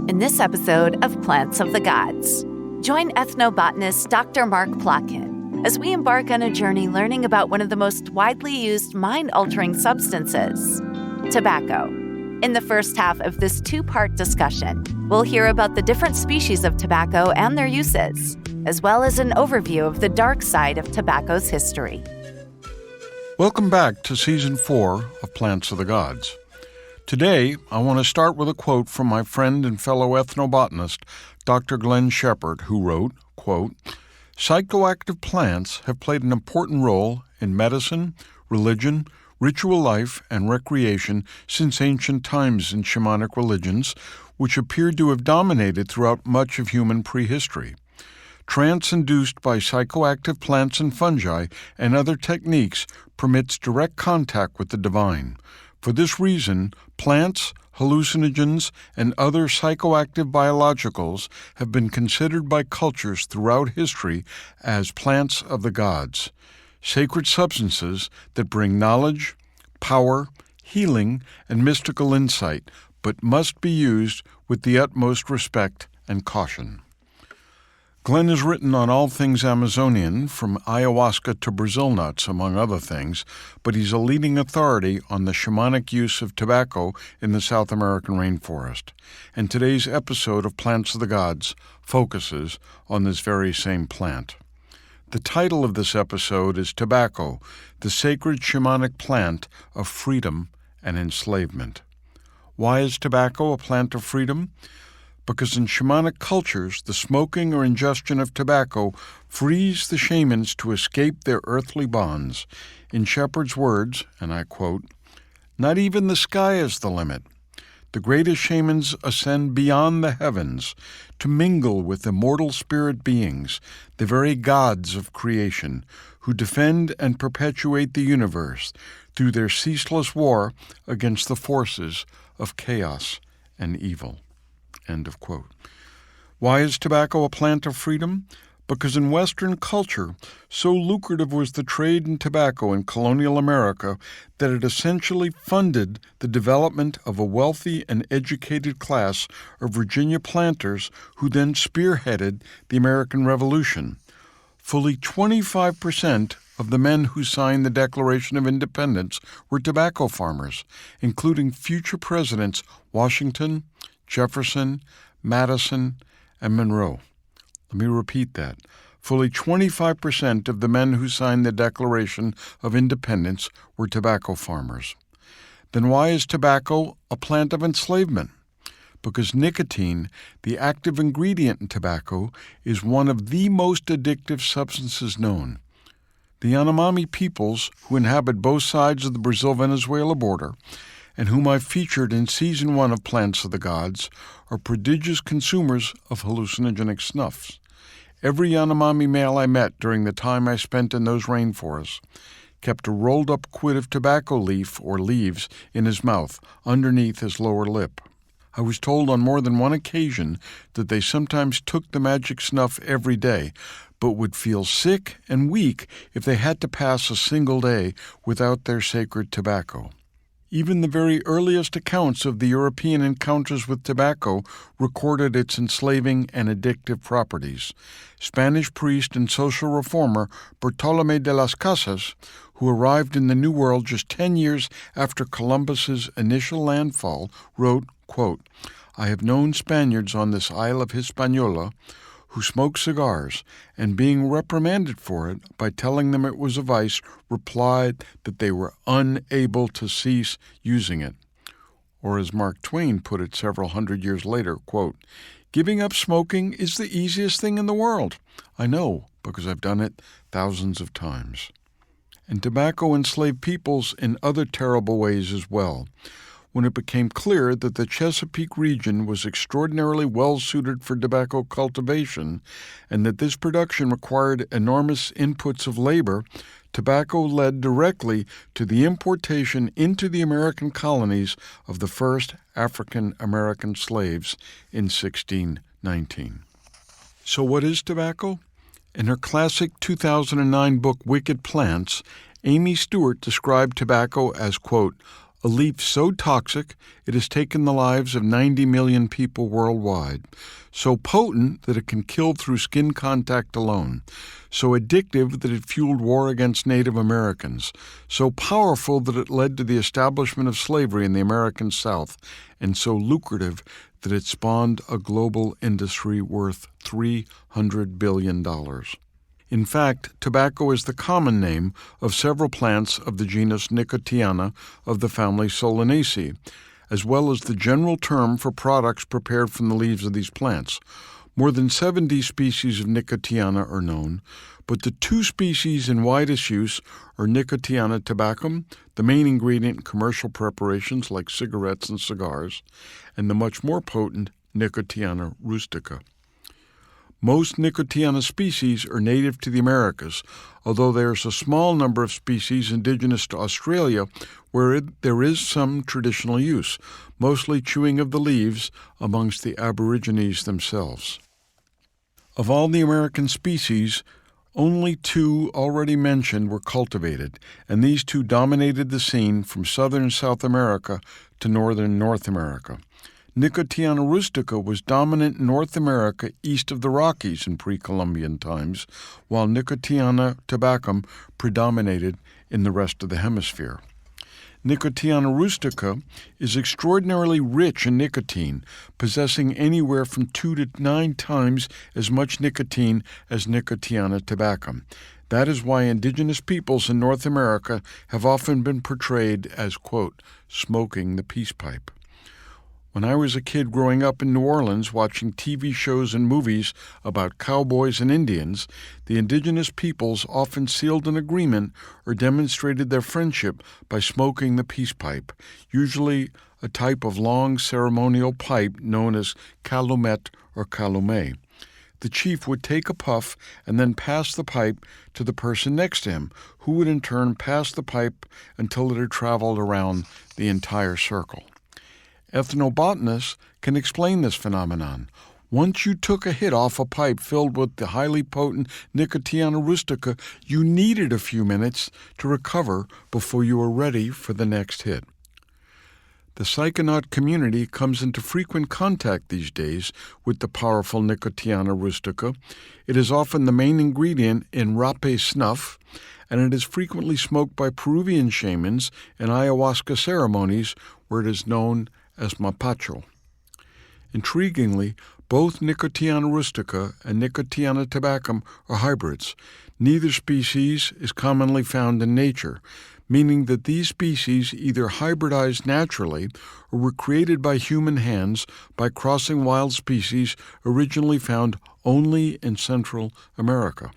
in this episode of Plants of the Gods. Join ethnobotanist Dr. Mark Plotkin as we embark on a journey learning about one of the most widely used mind-altering substances, tobacco. In the first half of this two-part discussion, we'll hear about the different species of tobacco and their uses, as well as an overview of the dark side of tobacco's history. Welcome back to Season 4 of Plants of the Gods. Today, I want to start with a quote from my friend and fellow ethnobotanist, Dr. Glenn Shepard, who wrote, quote, "Psychoactive plants have played an important role in medicine, religion, ritual life, and recreation since ancient times in shamanic religions, which appeared to have dominated throughout much of human prehistory. Trance induced by psychoactive plants and fungi and other techniques permits direct contact with the divine. For this reason, plants, hallucinogens, and other psychoactive biologicals have been considered by cultures throughout history as plants of the gods, sacred substances that bring knowledge, power, healing, and mystical insight, but must be used with the utmost respect and caution." Glenn has written on all things Amazonian, from ayahuasca to Brazil nuts, among other things, but he's a leading authority on the shamanic use of tobacco in the South American rainforest. And today's episode of Plants of the Gods focuses on this very same plant. The title of this episode is Tobacco, the Sacred Shamanic Plant of Freedom and Enslavement. Why is tobacco a plant of freedom? Because in shamanic cultures, the smoking or ingestion of tobacco frees the shamans to escape their earthly bonds. In Shepard's words, and I quote, "Not even the sky is the limit. The greatest shamans ascend beyond the heavens to mingle with immortal spirit beings, the very gods of creation, who defend and perpetuate the universe through their ceaseless war against the forces of chaos and evil." End of quote. Why is tobacco a plant of freedom? Because in Western culture, so lucrative was the trade in tobacco in colonial America that it essentially funded the development of a wealthy and educated class of Virginia planters who then spearheaded the American Revolution. Fully 25% of the men who signed the Declaration of Independence were tobacco farmers, including future presidents Washington, Jefferson, Madison, and Monroe. Let me repeat that. Fully 25% of the men who signed the Declaration of Independence were tobacco farmers. Then why is tobacco a plant of enslavement? Because nicotine, the active ingredient in tobacco, is one of the most addictive substances known. The Yanomami peoples, who inhabit both sides of the Brazil-Venezuela border, and whom I featured in Season 1 of Plants of the Gods, are prodigious consumers of hallucinogenic snuffs. Every Yanomami male I met during the time I spent in those rainforests kept a rolled-up quid of tobacco leaf or leaves in his mouth, underneath his lower lip. I was told on more than one occasion that they sometimes took the magic snuff every day, but would feel sick and weak if they had to pass a single day without their sacred tobacco. Even the very earliest accounts of the European encounters with tobacco recorded its enslaving and addictive properties. Spanish priest and social reformer Bartolomé de las Casas, who arrived in the New World just 10 years after Columbus's initial landfall, wrote, quote, "I have known Spaniards on this Isle of Hispaniola who smoked cigars, and being reprimanded for it by telling them it was a vice, replied that they were unable to cease using it." Or as Mark Twain put it several hundred years later, quote, "Giving up smoking is the easiest thing in the world. I know, because I've done it thousands of times." And tobacco enslaved peoples in other terrible ways as well. When it became clear that the Chesapeake region was extraordinarily well-suited for tobacco cultivation and that this production required enormous inputs of labor, tobacco led directly to the importation into the American colonies of the first African-American slaves in 1619. So what is tobacco? In her classic 2009 book, Wicked Plants, Amy Stewart described tobacco as, quote, a leaf so toxic it has taken the lives of 90 million people worldwide, so potent that it can kill through skin contact alone, so addictive that it fueled war against Native Americans, so powerful that it led to the establishment of slavery in the American South, and so lucrative that it spawned a global industry worth $300 billion. In fact, tobacco is the common name of several plants of the genus Nicotiana of the family Solanaceae, as well as the general term for products prepared from the leaves of these plants. More than 70 species of Nicotiana are known, but the two species in widest use are Nicotiana tabacum, the main ingredient in commercial preparations like cigarettes and cigars, and the much more potent Nicotiana rustica. Most Nicotiana species are native to the Americas, although there is a small number of species indigenous to Australia where there is some traditional use, mostly chewing of the leaves amongst the Aborigines themselves. Of all the American species, only two already mentioned were cultivated, and these two dominated the scene from southern South America to northern North America. Nicotiana rustica was dominant in North America east of the Rockies in pre-Columbian times, while Nicotiana tabacum predominated in the rest of the hemisphere. Nicotiana rustica is extraordinarily rich in nicotine, possessing anywhere from 2 to 9 times as much nicotine as Nicotiana tabacum. That is why indigenous peoples in North America have often been portrayed as, quote, smoking the peace pipe. When I was a kid growing up in New Orleans watching TV shows and movies about cowboys and Indians, the indigenous peoples often sealed an agreement or demonstrated their friendship by smoking the peace pipe, usually a type of long ceremonial pipe known as calumet or calumet. The chief would take a puff and then pass the pipe to the person next to him, who would in turn pass the pipe until it had traveled around the entire circle. Ethnobotanists can explain this phenomenon. Once you took a hit off a pipe filled with the highly potent Nicotiana rustica, you needed a few minutes to recover before you were ready for the next hit. The psychonaut community comes into frequent contact these days with the powerful Nicotiana rustica. It is often the main ingredient in rapé snuff, and it is frequently smoked by Peruvian shamans in ayahuasca ceremonies where it is known as mapacho. Intriguingly, both Nicotiana rustica and Nicotiana tabacum are hybrids. Neither species is commonly found in nature, meaning that these species either hybridized naturally or were created by human hands by crossing wild species originally found only in Central America.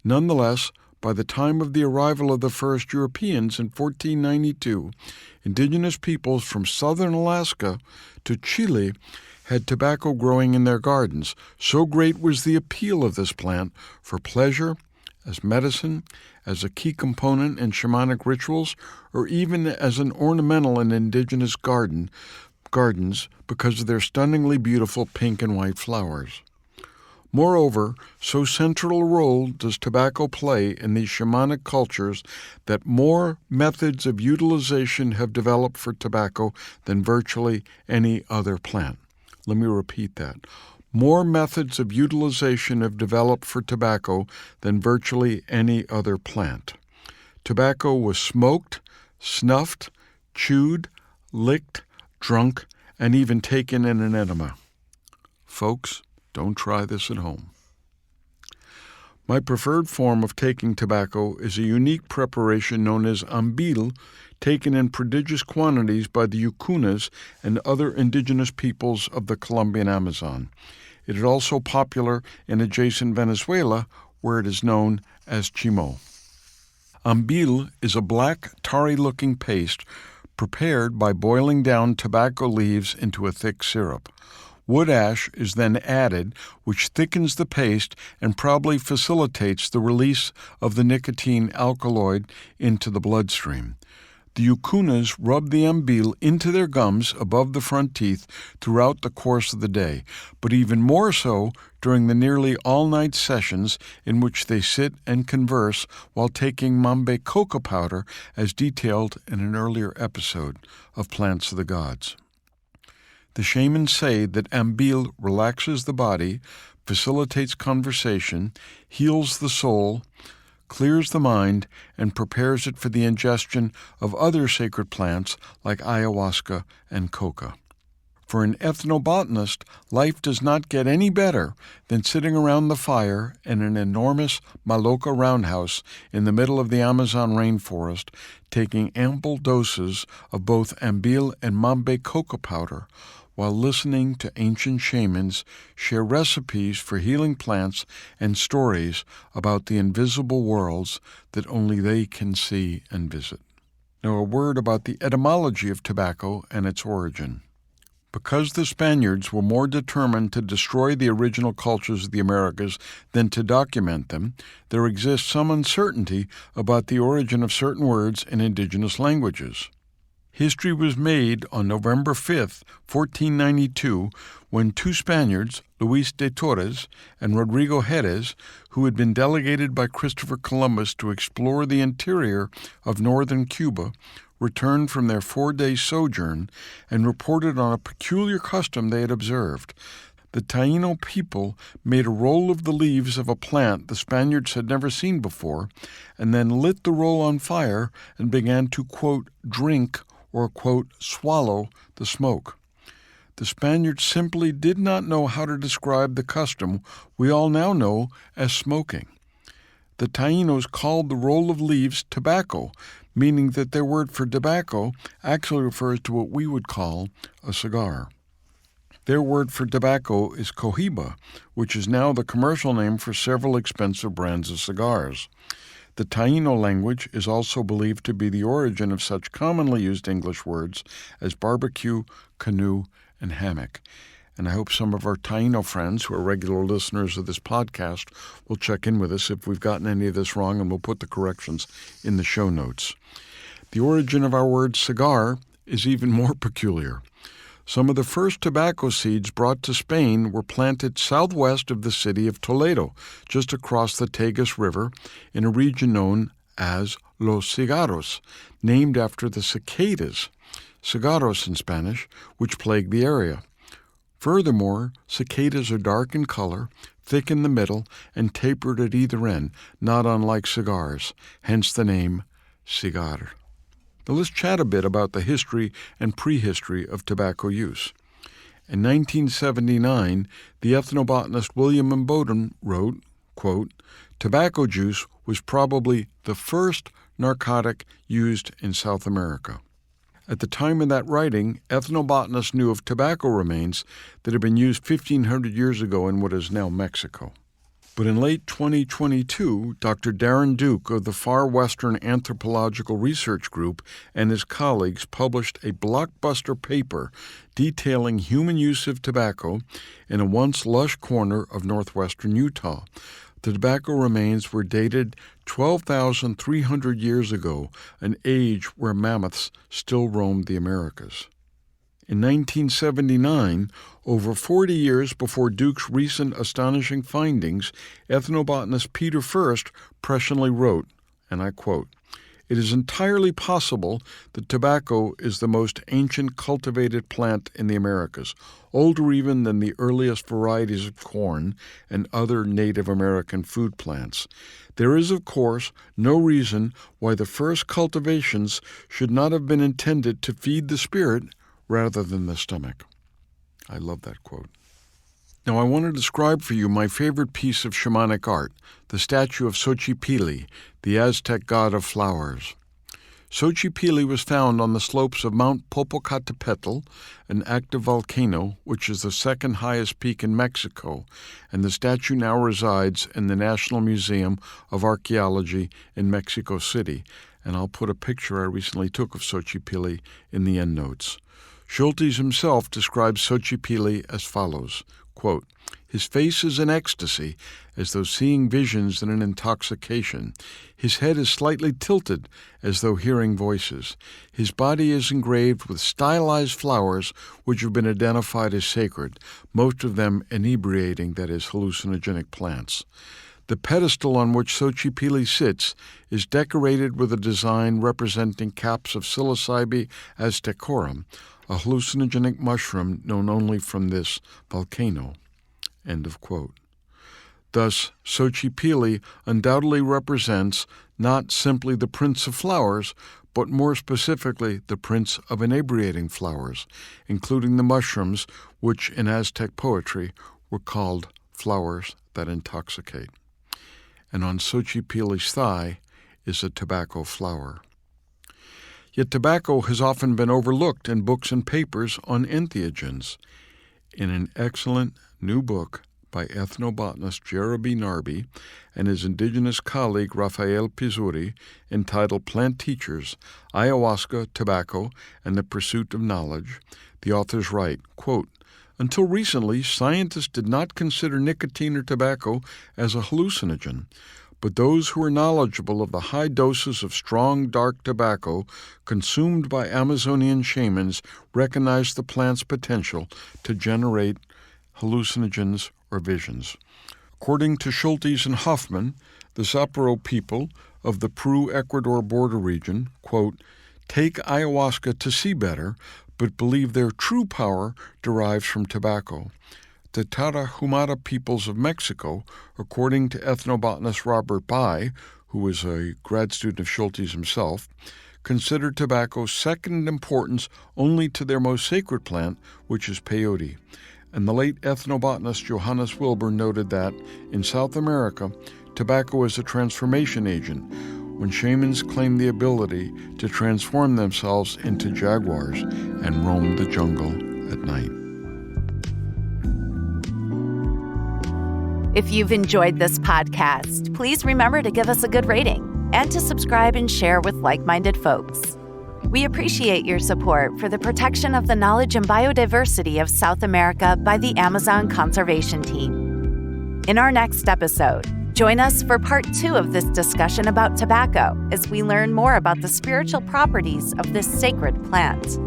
Nonetheless, by the time of the arrival of the first Europeans in 1492, indigenous peoples from southern Alaska to Chile had tobacco growing in their gardens. So great was the appeal of this plant for pleasure, as medicine, as a key component in shamanic rituals, or even as an ornamental in indigenous gardens because of their stunningly beautiful pink and white flowers. Moreover, so central a role does tobacco play in these shamanic cultures that more methods of utilization have developed for tobacco than virtually any other plant. Let me repeat that. More methods of utilization have developed for tobacco than virtually any other plant. Tobacco was smoked, snuffed, chewed, licked, drunk, and even taken in an enema. Folks, don't try this at home. My preferred form of taking tobacco is a unique preparation known as ambil, taken in prodigious quantities by the Yucunas and other indigenous peoples of the Colombian Amazon. It is also popular in adjacent Venezuela, where it is known as chimo. Ambil is a black, tarry-looking paste prepared by boiling down tobacco leaves into a thick syrup. Wood ash is then added, which thickens the paste and probably facilitates the release of the nicotine alkaloid into the bloodstream. The Yukunas rub the ambil into their gums above the front teeth throughout the course of the day, but even more so during the nearly all-night sessions in which they sit and converse while taking mambe coca powder, as detailed in an earlier episode of Plants of the Gods. The shamans say that ambil relaxes the body, facilitates conversation, heals the soul, clears the mind, and prepares it for the ingestion of other sacred plants like ayahuasca and coca. For an ethnobotanist, life does not get any better than sitting around the fire in an enormous maloca roundhouse in the middle of the Amazon rainforest, taking ample doses of both ambil and mambe coca powder, while listening to ancient shamans share recipes for healing plants and stories about the invisible worlds that only they can see and visit. Now, a word about the etymology of tobacco and its origin. Because the Spaniards were more determined to destroy the original cultures of the Americas than to document them, there exists some uncertainty about the origin of certain words in indigenous languages. History was made on November 5, 1492, when two Spaniards, Luis de Torres and Rodrigo Jerez, who had been delegated by Christopher Columbus to explore the interior of northern Cuba, returned from their 4-day sojourn and reported on a peculiar custom they had observed. The Taino people made a roll of the leaves of a plant the Spaniards had never seen before, and then lit the roll on fire and began to, quote, drink or, quote, swallow the smoke. The Spaniards simply did not know how to describe the custom we all now know as smoking. The Tainos called the roll of leaves tobacco, meaning that their word for tobacco actually refers to what we would call a cigar. Their word for tobacco is cohiba, which is now the commercial name for several expensive brands of cigars. The Taino language is also believed to be the origin of such commonly used English words as barbecue, canoe, and hammock. And I hope some of our Taino friends who are regular listeners of this podcast will check in with us if we've gotten any of this wrong, and we'll put the corrections in the show notes. The origin of our word cigar is even more peculiar. Some of the first tobacco seeds brought to Spain were planted southwest of the city of Toledo, just across the Tagus River, in a region known as Los Cigarros, named after the cicadas, cigarros in Spanish, which plague the area. Furthermore, cicadas are dark in color, thick in the middle, and tapered at either end, not unlike cigars, hence the name cigar. Now let's chat a bit about the history and prehistory of tobacco use. In 1979, the ethnobotanist William Emboden wrote, quote, "Tobacco juice was probably the first narcotic used in South America." At the time of that writing, ethnobotanists knew of tobacco remains that had been used 1,500 years ago in what is now Mexico. But in late 2022, Dr. Darren Duke of the Far Western Anthropological Research Group and his colleagues published a blockbuster paper detailing human use of tobacco in a once lush corner of northwestern Utah. The tobacco remains were dated 12,300 years ago, an age where mammoths still roamed the Americas. In 1979, over 40 years before Duke's recent astonishing findings, ethnobotanist Peter Furst presciently wrote, and I quote, "It is entirely possible that tobacco is the most ancient cultivated plant in the Americas, older even than the earliest varieties of corn and other Native American food plants. There is, of course, no reason why the first cultivations should not have been intended to feed the spirit rather than the stomach." I love that quote. Now I want to describe for you my favorite piece of shamanic art, the statue of Xochipilli, the Aztec god of flowers. Xochipilli was found on the slopes of Mount Popocatépetl, an active volcano, which is the second highest peak in Mexico, and the statue now resides in the National Museum of Archaeology in Mexico City, and I'll put a picture I recently took of Xochipilli in the endnotes. Schultes himself describes Xochipilli as follows, quote, His face is in ecstasy, as though seeing visions in an intoxication. His head is slightly tilted, as though hearing voices. His body is engraved with stylized flowers which have been identified as sacred, most of them inebriating, that is, hallucinogenic plants. The pedestal on which Xochipilli sits is decorated with a design representing caps of Psilocybe aztecorum, a hallucinogenic mushroom known only from this volcano." End of quote. Thus, Xochipilli undoubtedly represents not simply the prince of flowers, but more specifically the prince of inebriating flowers, including the mushrooms which in Aztec poetry were called flowers that intoxicate. And on Xochipilli's thigh is a tobacco flower. Yet tobacco has often been overlooked in books and papers on entheogens. In an excellent new book by ethnobotanist Jeremy Narby and his indigenous colleague Rafael Pizzuri entitled Plant Teachers, Ayahuasca, Tobacco, and the Pursuit of Knowledge, the authors write, quote, "Until recently, scientists did not consider nicotine or tobacco as a hallucinogen, but those who were knowledgeable of the high doses of strong, dark tobacco consumed by Amazonian shamans recognized the plant's potential to generate hallucinogens or visions. According to Schultes and Hoffman, the Zaparo people of the Peru-Ecuador border region, quote, take ayahuasca to see better, but believe their true power derives from tobacco. The Tarahumara peoples of Mexico, according to ethnobotanist Robert Bai, who was a grad student of Schultes himself, consider tobacco second in importance only to their most sacred plant, which is peyote. And the late ethnobotanist Johannes Wilbur noted that, in South America, tobacco is a transformation agent, when shamans claim the ability to transform themselves into jaguars and roam the jungle at night. If you've enjoyed this podcast, please remember to give us a good rating and to subscribe and share with like-minded folks. We appreciate your support for the protection of the knowledge and biodiversity of South America by the Amazon Conservation Team. In our next episode, join us for part 2 of this discussion about tobacco as we learn more about the spiritual properties of this sacred plant.